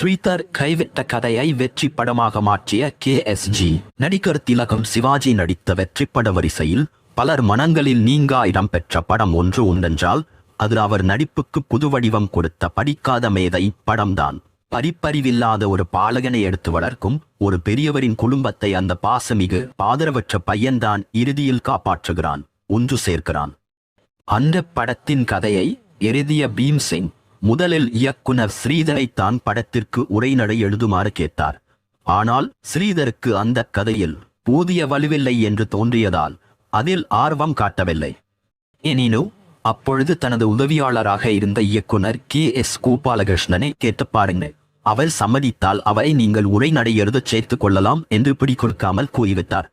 ஸ்ரீதர் கைவிட்ட கதையை வெற்றி படமாக மாற்றிய KSG. நடிகர் திலகம் சிவாஜி நடித்த வெற்றிப்பட வரிசையில் பலர் மனங்களில் நீங்கா இடம்பெற்ற படம் ஒன்று உண்டென்றால் அது அவர் நடிப்புக்கு புதுவடிவம் கொடுத்த படிக்காத மேதை படம்தான். படிப்பறிவில்லாத ஒரு பாலகனை எடுத்து வளர்க்கும் ஒரு பெரியவரின் குடும்பத்தை அந்த பாசமிகு பாதரவற்ற பையன்தான் இறுதியில் காப்பாற்றுகிறான், ஒன்று சேர்க்கிறான். அந்த படத்தின் கதையை எழுதிய பீம்சிங் முதலில் இயக்குனர் ஸ்ரீதரைத்தான் படத்திற்கு உரைநடை எழுதுமாறு கேட்டார். ஆனால் ஸ்ரீதருக்கு அந்த கதையில் போதிய வலுவில்லை என்று தோன்றியதால் அதில் ஆர்வம் காட்டவில்லை. எனினும் அப்பொழுது தனது உதவியாளராக இருந்த இயக்குனர் KS கோபாலகிருஷ்ணனை கேட்டு பாருங்கள், அவர் சம்மதித்தால் அவரை நீங்கள் உரைநடை எழுதச் சேர்த்துக் கொள்ளலாம் என்று பிடிக்கொடுக்காமல் கூறிவிட்டார்.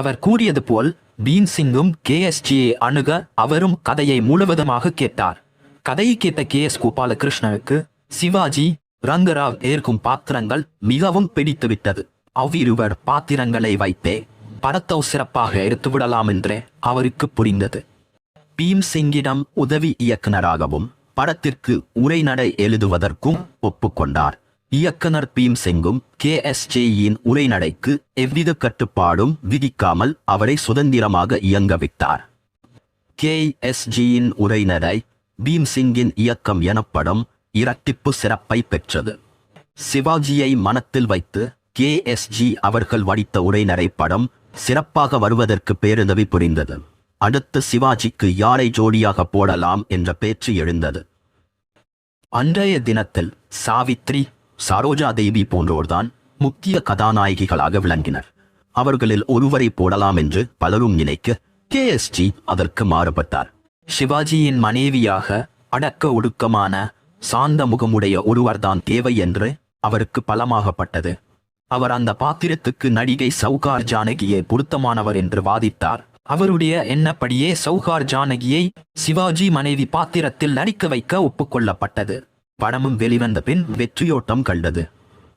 அவர் கூறியது போல் பீம்சிங்கும் KSGயை அணுக அவரும் கதையை முழுவதுமாக கேட்டார். கதையை கேட்ட KS கோபாலகிருஷ்ணனுக்கு சிவாஜி, ரங்கராவ் ஏற்கும் பாத்திரங்கள் மிகவும் பிடித்துவிட்டது. அவ்விருவர் பாத்திரங்களை வைத்தே படத்தை சிறப்பாக எடுத்துவிடலாம் என்றே அவருக்கு புரிந்தது. பீம்சிங்கிடம் உதவி இயக்குனராகவும் படத்திற்கு உரைநடை எழுதுவதற்கும் ஒப்புக்கொண்டார். இயக்குனர் பீம்சிங்கும் KSGயின் உரைநடைக்கு எவ்வித கட்டுப்பாடும் விதிக்காமல் அவரை சுதந்திரமாக இயங்க வைத்தார். KSGயின் உரைநடை பீம்சிங்கின் இயக்கம் எனப்படும் இரட்டிப்பு சிறப்பை பெற்றது. சிவாஜியை மனத்தில் வைத்து KSG அவர்கள் வடித்த உரைநடை படம் சிறப்பாக வருவதற்கு பேருதவி புரிந்தது. அடுத்து சிவாஜிக்கு யாரை ஜோடியாக போடலாம் என்ற பேச்சு எழுந்தது. அன்றைய தினத்தில் சாவித்ரி, சரோஜா தேவி போன்றோர்தான் முக்கிய கதாநாயகிகளாக விளங்கினர். அவர்களில் ஒருவரை போடலாம் என்று பலரும் நினைக்க KSG அதற்கு மாறுபட்டார். சிவாஜியின் மனைவியாக அடக்க ஒடுக்கமான சாந்த முகமுடைய ஒருவர்தான் தேவை என்று அவருக்கு பலமாகப்பட்டது. அவர் அந்த பாத்திரத்துக்கு நடிகை சௌகார் ஜானகியை பொருத்தமானவர் என்று வாதித்தார். அவருடைய எண்ணப்படியே சௌகார் ஜானகியை சிவாஜி மனைவி பாத்திரத்தில் நடிக்க வைக்க ஒப்புக்கொள்ளப்பட்டது. படமும் வெளிவந்த பின் வெற்றியோட்டம் கண்டது.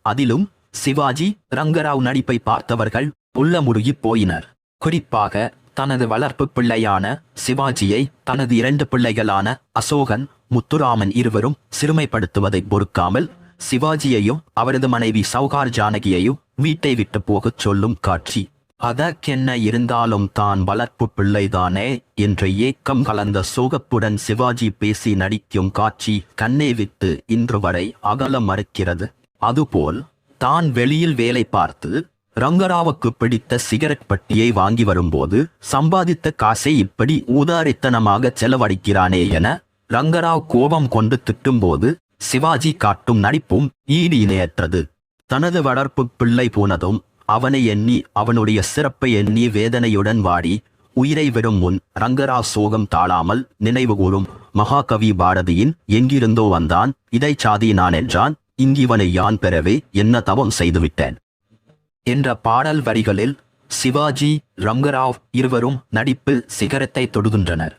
அதிலும் சிவாஜி, ரங்கராவ் நடிப்பை பார்த்தவர்கள் உள்ளமுருகி போயினர். குறிப்பாக தனது வளர்ப்பு பிள்ளையான சிவாஜியை தனது 2 பிள்ளைகளான அசோகன், முத்துராமன் இருவரும் சிறுமைப்படுத்துவதை பொறுக்காமல் சிவாஜியையும் அவரது மனைவி சௌகார் ஜானகியையும் வீட்டை விட்டு போகச் சொல்லும் காட்சி. அதற்கென்ன இருந்தாலும் தான் வளர்ப்பு பிள்ளைதானே என்ற ஏக்கம் கலந்த சோகப்புடன் சிவாஜி பேசி நடிக்கும் காட்சி கண்ணை விட்டு இன்று வரை அகல மறுக்கிறது. அதுபோல் தான் வெளியில் வேலை பார்த்து ரங்கராவுக்கு பிடித்த சிகரெட் பட்டியை வாங்கி வரும்போது சம்பாதித்த காசை இப்படி ஊதாரித்தனமாக செலவழிக்கிறானே என ரங்கராவ் கோபம் கொண்டு திட்டும்போது சிவாஜி காட்டும் நடிப்பும் ஈடு இணையற்றது. தனது வளர்ப்பு பிள்ளை போனதும் அவனை எண்ணி, அவனுடைய சிறப்பை எண்ணி வேதனையுடன் வாடி உயிரை விடும் முன் ரங்கராவ் சோகம் தாழாமல் நினைவு கூறும் மகாகவி பாரதியின் எங்கிருந்தோ வந்தான், இதை சாதி நான் என்றான், இங்கிவனை யான் பெறவே என்ன தவம் செய்துவிட்டேன் என்ற பாடல் வரிகளில் சிவாஜி, ரங்கராவ் இருவரும் நடிப்பில் சிகரத்தை தொடுகின்றனர்.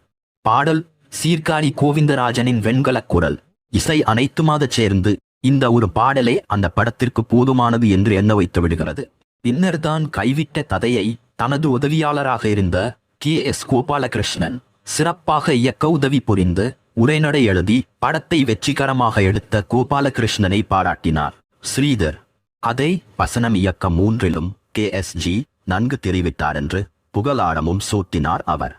பாடல் சீர்காழி கோவிந்தராஜனின் வெண்கலக் குரல், இசை அனைத்துமாக சேர்ந்து இந்த ஒரு பாடலே அந்த படத்திற்கு போதுமானது என்று எண்ண வைத்து விடுகிறது. பின்னர்தான் கைவிட்ட கதையை தனது உதவியாளராக இருந்த KS கோபாலகிருஷ்ணன் சிறப்பாக இயக்க உதவி புரிந்து உரைநடை எழுதி படத்தை வெற்றிகரமாக எடுத்த கோபாலகிருஷ்ணனை பாராட்டினார். ஸ்ரீதர் அதை வசனம் இயக்கம் 3லும் KSG நன்கு தெரிவித்தார் என்று புகழாரமும் சூட்டினார் அவர்.